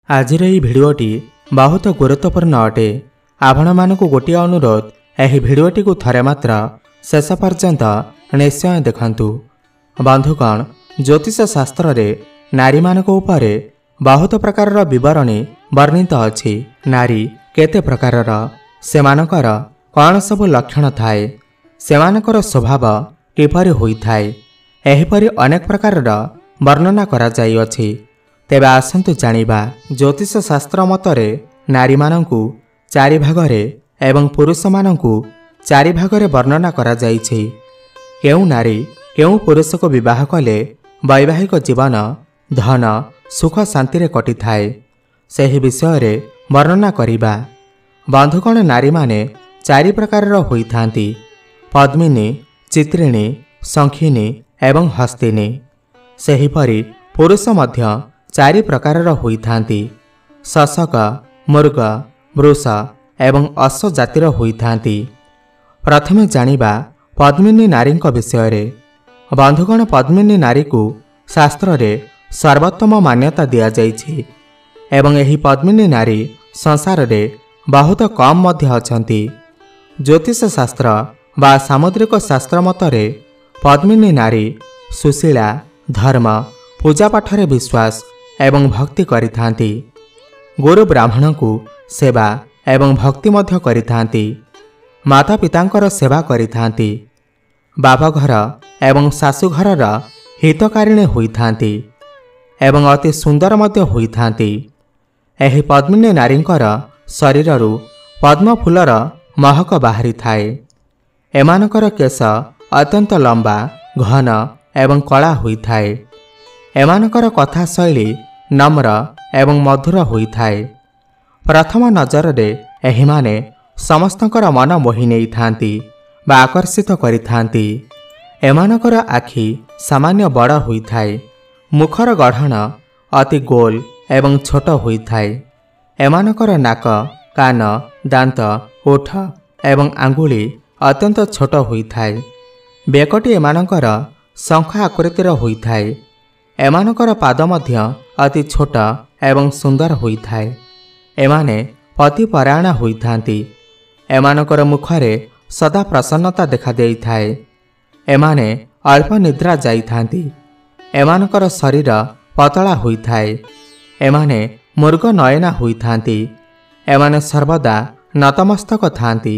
आजिर यह भिडियोटी बहुत गुरुत्वपूर्ण अटे। आपण मानक गोटे अनुरोध, यह भिडियोटी को थरे मात्र शेष पर्यंत निश्चय देखंतु। बंधुगण, ज्योतिष शास्त्र रे नारी मानक उपरे बहुत प्रकार विवरणी वर्णित अछि। नारी केते प्रकारर, सेमानकर कौन सब लक्षण थाए, सेमानकर स्वभाव किपरि होइथाए, एहिपरि अनेक प्रकार वर्णना करा जाई अछि। तेबे आसंतु जानिबा ज्योतिष शास्त्र मतरे नारी मानकु चारि भागरे एवं पुरुष मानकु चारि भागरे वर्णना करा जाइछि। केउ नारी केउ पुरुष को विवाह कले वैवाहिक जीवन धन सुख शांति रे कटि थाए, सेहि विषय रे वर्णना करिबा। बंधुगण, नारी माने चारि प्रकार होइथांती: पद्मिनी, चित्रिणी, शंखिनी एवं हस्तिनी। सेहिपरि पुरुष मध्य चारि प्रकार होइथांती: शशक, मृग, वृष एवं अश्व जातिर होइथांती। प्रथमे जानिबा पद्मिनी नारी विषय रे। बंधुगण, पद्मिनी नारी को शास्त्र रे सर्वोत्तम मान्यता दिया जाइछि एवं एही पद्मिनी नारी संसार रे बहुत कम मध्य अछंती। ज्योतिष शास्त्र बा सामुद्रिक शास्त्र मतरे पद्मिनी नारी सुशीला, धर्म, पूजा पाठरे विश्वास एवं भक्ति करिथांती। गुरु ब्राह्मण को सेवा एवं भक्ति मध्य करिथांती। माता पितांकर सेवा करिथांती। बाप घर एवं शाशु घरर हितकारिणी होइथांती एवं अति सुंदर मध्य होइथांती। एही पद्मिनी नारींकर शरीररू पद्म फूलर महक बाहरी थाए। एमानकर केश अत्यंत लंबा, घन एवं कला होइथाए। एमानकर कथा शैली नम्र एवं मधुर होइथाए। प्रथम नजर रे एहिमाने समस्तकर मन मोहि नेइथांती बा आकर्षित करिथांती। एमानकर आखि सामान्य बड़ होइथाए। मुखर गढ़न अति गोल एवं छोट होइथाए। एमानकर नाक, कान, दांत, ओठ एवं आंगुली अत्यंत छोट होइथाए। बेकटी एमानकर शंख आकृतिर होइथाए। एमानकर पाद मध्य अति छोट एवं सुंदर होइथाए। एमाने पतिपरायण होइथांती। एमानकर मुखरे सदा प्रसन्नता देखा देइथाए। एमाने अल्प निद्रा जाइथांती। एमानकर शरीर पतला होइथाए। एमाने मृग नयना होइथांती। एमाने सर्वदा नतमस्तक थांती।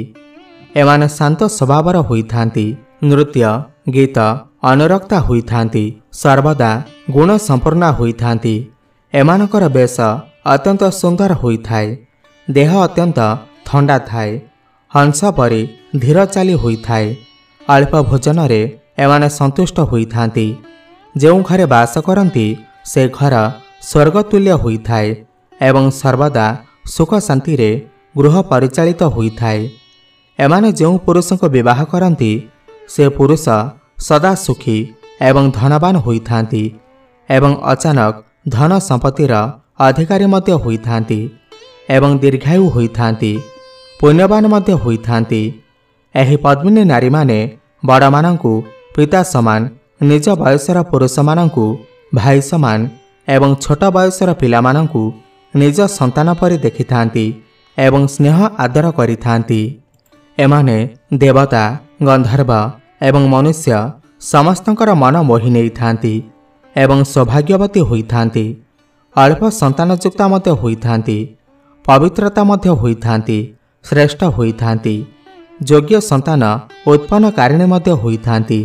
एमाने शांत स्वभावर होइथांती। नृत्य, गीत अनुरक्ता होइथांती। सर्वदा गुण संपूर्ण होइथांती। एमानकर बेश अत्यंत सुंदर होइथाए। देह अत्यंत ठंडा थाए। हंस परि धीर चाली होइथाए। अल्प भोजन रे एमाने संतुष्ट होइथांती। जेउ घरे बास करंती से घर स्वर्गतुल्य होइथाए एवं सर्वदा सुख शांति रे गृह परिचालित होइथाए। एमाने जेउ पुरुष को विवाह करंती से पुरुष सदा सुखी एवं धनवान होइथांती एवं अचानक धन संपत्तिर अधिकारी मध्य होइथांती एवं दीर्घायु होइथांती, पुण्यवान मध्य होइथांती। एही पद्मिनी नारी माने बड़ मानंकु पिता समान, निज बयसर पुरुष मानंकु भाई समान एवं छोट बयसर पिला मानंकु निज संतान परि देखिथांती एवं स्नेह आदर करिथांती। एमाने देवता, गंधर्व एवं मनुष्य समस्तंकर मन मोहि नेइथांती एवं सौभाग्यवती होइथांती। अल्प संतानयुक्ता मध्य होइथांती। पवित्रता मध्य होइथांती। श्रेष्ठ होइथांती। योग्य संतान उत्पन्नकारिणी मध्य होइथांती।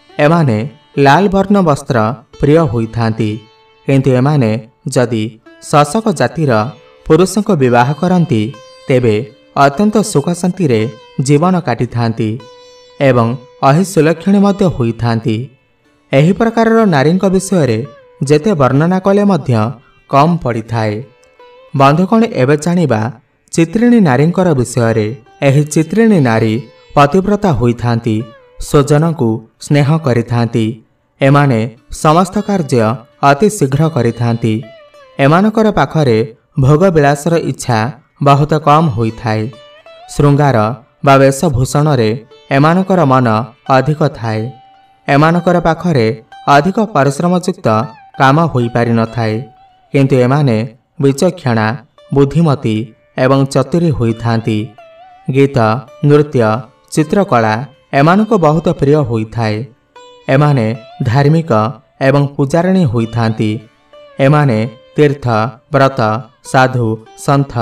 एमाने लाल वर्ण वस्त्र प्रिय होइथांती। किंतु एमाने जदि शशक जातिर पुरुष को विवाह करंती तेबे अत्यंत सुख शांति रे जीवन काटिथांती एवं अहिसुलक्षणी मध्य होइथांती। एही प्रकार नारी विषय रे जेते वर्णना कले मध्य कम पड़िथाए। बंधुगण, एबे जानिबा चित्रिणी नारींकर विषय रे। एही चित्रिणी नारी पतिव्रता होइथांती। स्वजन को स्नेह करिथांती। एमाने समस्त कार्य अति शीघ्र करिथांती। एमानकर पाखरे भोग विलासर इच्छा बहुत कम होइथाए। श्रृंगार बा वेशभूषण रे एमानकर मन अधिक थाए। एमानकर पाखरे अधिक परिश्रमयुक्त काम होई पारि न थाए। किंतु एमाने ବିଚକ୍ଷଣା, ବୁଦ୍ଧିମତୀ ଏବଂ ଚତୁରୀ ହୋଇଥାନ୍ତି। ଗୀତ, ନୃତ୍ୟ, ଚିତ୍ରକଳା ଏମାନଙ୍କୁ ବହୁତ ପ୍ରିୟ ହୋଇଥାଏ। ଏମାନେ ଧାର୍ମିକ ଏବଂ ପୂଜାରିଣୀ ହୋଇଥାନ୍ତି। ଏମାନେ ତୀର୍ଥ, ବ୍ରତ, ସାଧୁ, ସନ୍ଥ,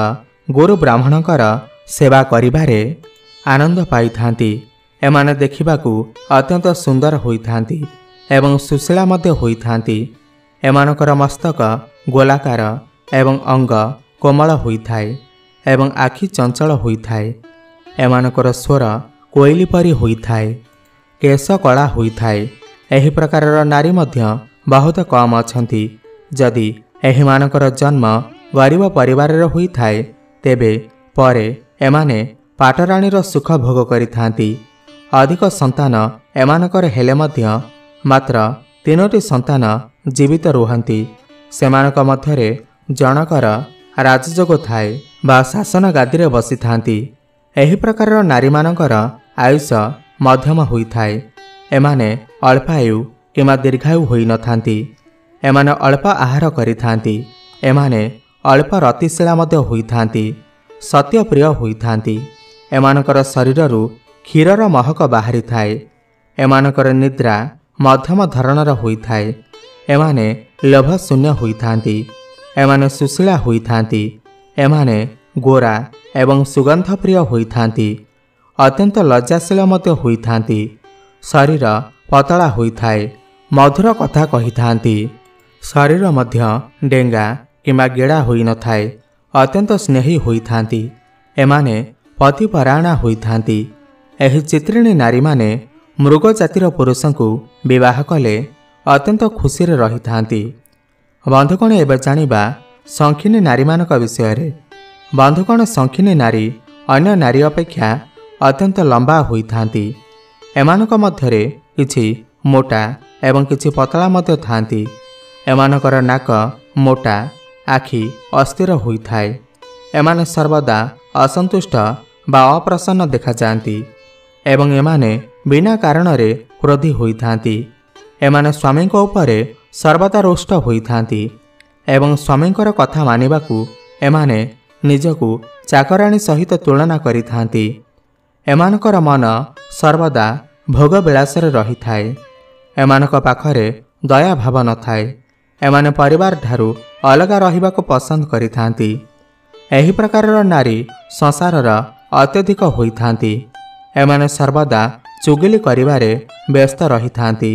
ଗୁରୁ ବ୍ରାହ୍ମଣଙ୍କର ସେବା କରିବାରେ ଆନନ୍ଦ ପାଇଥାନ୍ତି। ଏମାନେ ଦେଖିବାକୁ ଅତ୍ୟନ୍ତ ସୁନ୍ଦର ହୋଇଥାନ୍ତି ଏବଂ ସୁଶୀଳା ମଧ୍ୟ ହୋଇଥାନ୍ତି। ଏମାନଙ୍କର ମସ୍ତକ ଗୋଲାକାର ଏବଂ ଅଙ୍ଗ କୋମଳ ହୋଇଥାଏ ଏବଂ ଆଖି ଚଞ୍ଚଳ ହୋଇଥାଏ। ଏମାନଙ୍କର ସ୍ୱର କୋଇଲି ପରି ହୋଇଥାଏ। କେଶ କଳା ହୋଇଥାଏ। ଏହି ପ୍ରକାରର ନାରୀ ମଧ୍ୟ ବହୁତ କମ୍ ଅଛନ୍ତି। ଯଦି ଏହିମାନଙ୍କର ଜନ୍ମ ଗରିବ ପରିବାରରେ ହୋଇଥାଏ ତେବେ ପରେ ଏମାନେ ପାଟରାଣୀର ସୁଖ ଭୋଗ କରିଥାନ୍ତି। ଅଧିକ ସନ୍ତାନ ଏମାନଙ୍କର ହେଲେ ମଧ୍ୟ ମାତ୍ର 3ଟି ସନ୍ତାନ ଜୀବିତ ରୁହନ୍ତି। ସେମାନଙ୍କ ମଧ୍ୟରେ ଜଣକର ରାଜଯୋଗ ଥାଏ ବା ଶାସନ ଗାଦିରେ ବସିଥାନ୍ତି। ଏହି ପ୍ରକାରର ନାରୀମାନଙ୍କର ଆୟୁଷ ମଧ୍ୟମ ହୋଇଥାଏ। ଏମାନେ ଅଳ୍ପାୟୁ କିମ୍ବା ଦୀର୍ଘାୟୁ ହୋଇନଥାନ୍ତି। ଏମାନେ ଅଳ୍ପ ଆହାର କରିଥାନ୍ତି। ଏମାନେ ଅଳ୍ପ ରତିଶୀଳା ମଧ୍ୟ ହୋଇଥାନ୍ତି। ସତ୍ୟପ୍ରିୟ ହୋଇଥାନ୍ତି। ଏମାନଙ୍କର ଶରୀରରୁ କ୍ଷୀରର ମହକ ବାହାରିଥାଏ। ଏମାନଙ୍କର ନିଦ୍ରା ମଧ୍ୟମ ଧରଣର ହୋଇଥାଏ। ଏମାନେ ଲୋଭଶୂନ୍ୟ ହୋଇଥାନ୍ତି। ଏମାନେ ସୁଶୀଳା ହୋଇଥାନ୍ତି। ଏମାନେ ଗୋରା ଏବଂ ସୁଗନ୍ଧପ୍ରିୟ ହୋଇଥାନ୍ତି। ଅତ୍ୟନ୍ତ ଲଜ୍ଜାଶୀଳ ମଧ୍ୟ ହୋଇଥାନ୍ତି। ଶରୀର ପତଳା ହୋଇଥାଏ। ମଧୁର କଥା କହିଥାନ୍ତି। ଶରୀର ମଧ୍ୟ ଡେଙ୍ଗା କିମ୍ବା ଗେଡ଼ା ହୋଇନଥାଏ। ଅତ୍ୟନ୍ତ ସ୍ନେହୀ ହୋଇଥାନ୍ତି। ଏମାନେ ପତିପରାୟଣା ହୋଇଥାନ୍ତି। ଏହି ଚିତ୍ରିଣୀ ନାରୀମାନେ ମୃଗ ଜାତିର ପୁରୁଷଙ୍କୁ ବିବାହ କଲେ ଅତ୍ୟନ୍ତ ଖୁସିରେ ରହିଥାନ୍ତି। ବନ୍ଧୁଗଣ, ଏବେ ଜାଣିବା ଶଙ୍ଖିନୀ ନାରୀମାନଙ୍କ ବିଷୟରେ। ବନ୍ଧୁଗଣ, ଶଙ୍ଖିନୀ ନାରୀ ଅନ୍ୟ ନାରୀ ଅପେକ୍ଷା ଅତ୍ୟନ୍ତ ଲମ୍ବା ହୋଇଥାନ୍ତି। ଏମାନଙ୍କ ମଧ୍ୟରେ କିଛି ମୋଟା ଏବଂ କିଛି ପତଳା ମଧ୍ୟ ଥାନ୍ତି। ଏମାନଙ୍କର ନାକ ମୋଟା, ଆଖି ଅସ୍ଥିର ହୋଇଥାଏ। ଏମାନେ ସର୍ବଦା ଅସନ୍ତୁଷ୍ଟ ବା ଅପ୍ରସନ୍ନ ଦେଖାଯାଆନ୍ତି ଏବଂ ଏମାନେ ବିନା କାରଣରେ କ୍ରୋଧୀ ହୋଇଥାନ୍ତି। ଏମାନେ ସ୍ୱାମୀଙ୍କ ଉପରେ ସର୍ବଦା ରୁଷ୍ଟ ହୋଇଥାନ୍ତି ଏବଂ ସ୍ୱାମୀଙ୍କର କଥା ମାନିବାକୁ ଏମାନେ ନିଜକୁ ଚାକରାଣୀ ସହିତ ତୁଳନା କରିଥାନ୍ତି। ଏମାନଙ୍କର ମନ ସର୍ବଦା ଭୋଗ ବିଳାସରେ ରହିଥାଏ। ଏମାନଙ୍କ ପାଖରେ ଦୟାଭାବ ନଥାଏ। ଏମାନେ ପରିବାର ଠାରୁ ଅଲଗା ରହିବାକୁ ପସନ୍ଦ କରିଥାନ୍ତି। ଏହି ପ୍ରକାରର ନାରୀ ସଂସାରର ଅତ୍ୟଧିକ ହୋଇଥାନ୍ତି। ଏମାନେ ସର୍ବଦା ଚୁଗୁଲି କରିବାରେ ବ୍ୟସ୍ତ ରହିଥାନ୍ତି।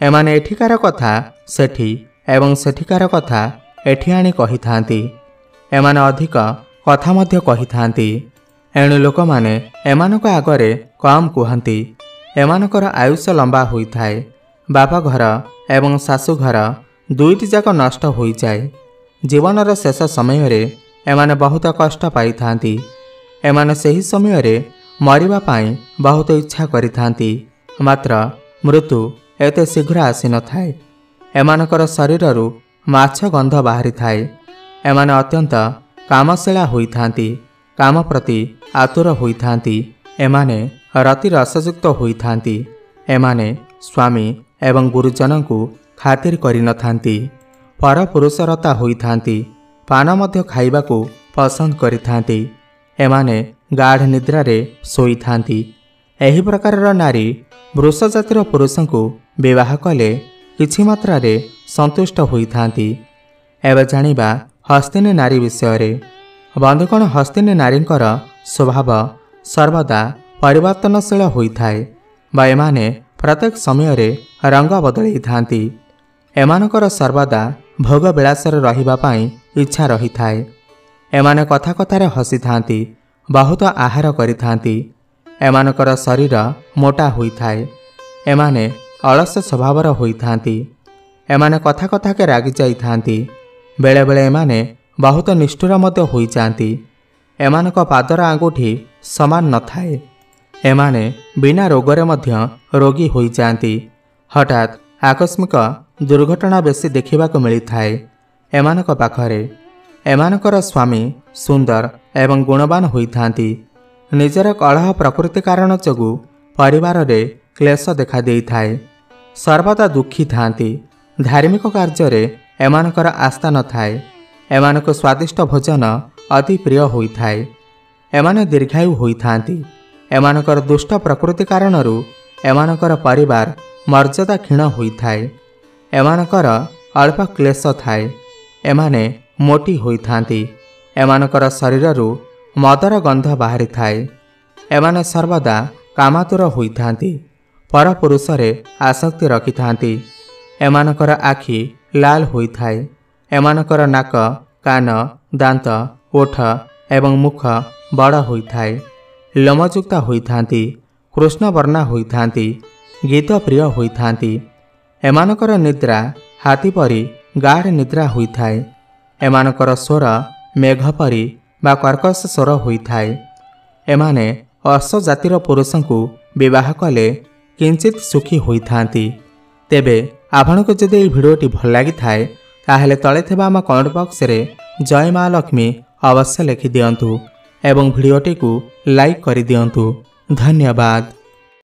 ଏମାନେ ଏଠିକାର କଥା ସେଠି ଏବଂ ସେଠିକାର କଥା ଏଠି ଆଣି କହିଥାନ୍ତି। ଏମାନେ ଅଧିକ କଥା ମଧ୍ୟ କହିଥାନ୍ତି। ଏଣୁ ଲୋକମାନେ ଏମାନଙ୍କ ଆଗରେ କମ୍ କୁହନ୍ତି। ଏମାନଙ୍କର ଆୟୁଷ ଲମ୍ବା ହୋଇଥାଏ। ବାପଘର ଏବଂ ଶାଶୁଘର ଦୁଇଟି ଯାକ ନଷ୍ଟ ହୋଇଯାଏ। ଜୀବନର ଶେଷ ସମୟରେ ଏମାନେ ବହୁତ କଷ୍ଟ ପାଇଥାନ୍ତି। ଏମାନେ ସେହି ସମୟରେ ମରିବା ପାଇଁ ବହୁତ ଇଚ୍ଛା କରିଥାନ୍ତି, ମାତ୍ର ମୃତ୍ୟୁ ଏତେ ଶୀଘ୍ର ଆସିନଥାଏ। ଏମାନଙ୍କର ଶରୀରରୁ ମାଛ ଗନ୍ଧ ବାହାରିଥାଏ। ଏମାନେ ଅତ୍ୟନ୍ତ କାମଶୀଳା ହୋଇଥାନ୍ତି। କାମ ପ୍ରତି ଆତୁର ହୋଇଥାନ୍ତି। ଏମାନେ ରତି ରସଯୁକ୍ତ ହୋଇଥାନ୍ତି। ଏମାନେ ସ୍ୱାମୀ ଏବଂ ଗୁରୁଜନଙ୍କୁ ଖାତିର କରିନଥାନ୍ତି। ପରପୁରୁଷରତା ହୋଇଥାନ୍ତି। ପାନ ମଧ୍ୟ ଖାଇବାକୁ ପସନ୍ଦ କରିଥାନ୍ତି। ଏମାନେ ଗାଢ଼ ନିଦ୍ରାରେ ଶୋଇଥାନ୍ତି। ଏହି ପ୍ରକାରର ନାରୀ ବୃଷ ଜାତିର ପୁରୁଷଙ୍କୁ ବିବାହ କଲେ କିଛି ମାତ୍ରାରେ ସନ୍ତୁଷ୍ଟ ହୋଇଥାନ୍ତି। ଏବେ ଜାଣିବା ହସ୍ତିନୀ ନାରୀ ବିଷୟରେ। ବନ୍ଧୁଗଣ, ହସ୍ତିନୀ ନାରୀଙ୍କର ସ୍ୱଭାବ ସର୍ବଦା ପରିବର୍ତ୍ତନଶୀଳ ହୋଇଥାଏ ବା ଏମାନେ ପ୍ରତ୍ୟେକ ସମୟରେ ରଙ୍ଗ ବଦଳାଇଥାନ୍ତି। ଏମାନଙ୍କର ସର୍ବଦା ଭୋଗ ବିଳାସରେ ରହିବା ପାଇଁ ଇଚ୍ଛା ରହିଥାଏ। ଏମାନେ କଥା କଥାରେ ହସିଥାନ୍ତି। ବହୁତ ଆହାର କରିଥାନ୍ତି। ଏମାନଙ୍କର ଶରୀର ମୋଟା ହୋଇଥାଏ। ଏମାନେ ଅଳସ ସ୍ୱଭାବର ହୋଇଥାନ୍ତି। ଏମାନେ କଥା କଥାକେ ରାଗି ଯାଇଥାନ୍ତି। ବେଳେବେଳେ ଏମାନେ ବହୁତ ନିଷ୍ଠୁର ମଧ୍ୟ ହୋଇଯାଆନ୍ତି। ଏମାନଙ୍କ ପାଦର ଆଙ୍ଗୁଠି ସମାନ ନଥାଏ। ଏମାନେ ବିନା ରୋଗରେ ମଧ୍ୟ ରୋଗୀ ହୋଇଯାଆନ୍ତି। ହଠାତ୍ ଆକସ୍ମିକ ଦୁର୍ଘଟଣା ବେଶୀ ଦେଖିବାକୁ ମିଳିଥାଏ ଏମାନଙ୍କ ପାଖରେ। ଏମାନଙ୍କର ସ୍ୱାମୀ ସୁନ୍ଦର ଏବଂ ଗୁଣବାନ ହୋଇଥାନ୍ତି। ନିଜର କଳହ ପ୍ରକୃତି କାରଣ ଯୋଗୁଁ ପରିବାରରେ କ୍ଲେଶ ଦେଖାଦେଇଥାଏ। ସର୍ବଦା ଦୁଃଖୀ ଥାନ୍ତି। ଧାର୍ମିକ କାର୍ଯ୍ୟରେ ଏମାନଙ୍କର ଆସ୍ଥା ନଥାଏ। एमानक स्वादिष्ट भोजन अति प्रिय होइथाए। एमाने दीर्घायु होइथांती। एमानकर दुष्ट प्रकृति कारणरू एमानकर परिवार मर्यादा क्षीण होइथाए। एमानकर अल्प क्लेश थाए। एमाने मोटी होइथांती। एमानकर शरीररू मदर गंध बाहरी थाए। एमाने सर्वदा कामातुर होइथांती। परपुरुषरे आसक्ति रखिथांती। एमानकर आखि लाल होइथाए। एमानकर नाक, कान, दांत, ओठ एवं मुख बड़ होइथाए। लोमयुक्त होइथांती। कृष्णवर्णा होइथांती। गीत प्रिय होइथांती। एमानकर निद्रा हाथी परी गाढ़ निद्रा होइथाए। एमानकर स्वर मेघ परी बा कर्कश स्वर होइथाए। एमाने अश्व जातिर पुरुषଙ୍କୁ विवाह कले किंचित सुखी होइथांती। तेबे आपनको जदि এই ভিডিওটি ভাল লাগিଥାଏ ताहेले तले थिबा आम कमेंट बॉक्स रे जय मां लक्ष्मी अवश्य लिखि दियंतु एवं भिडियोटी को लाइक करि दियंतु। धन्यवाद।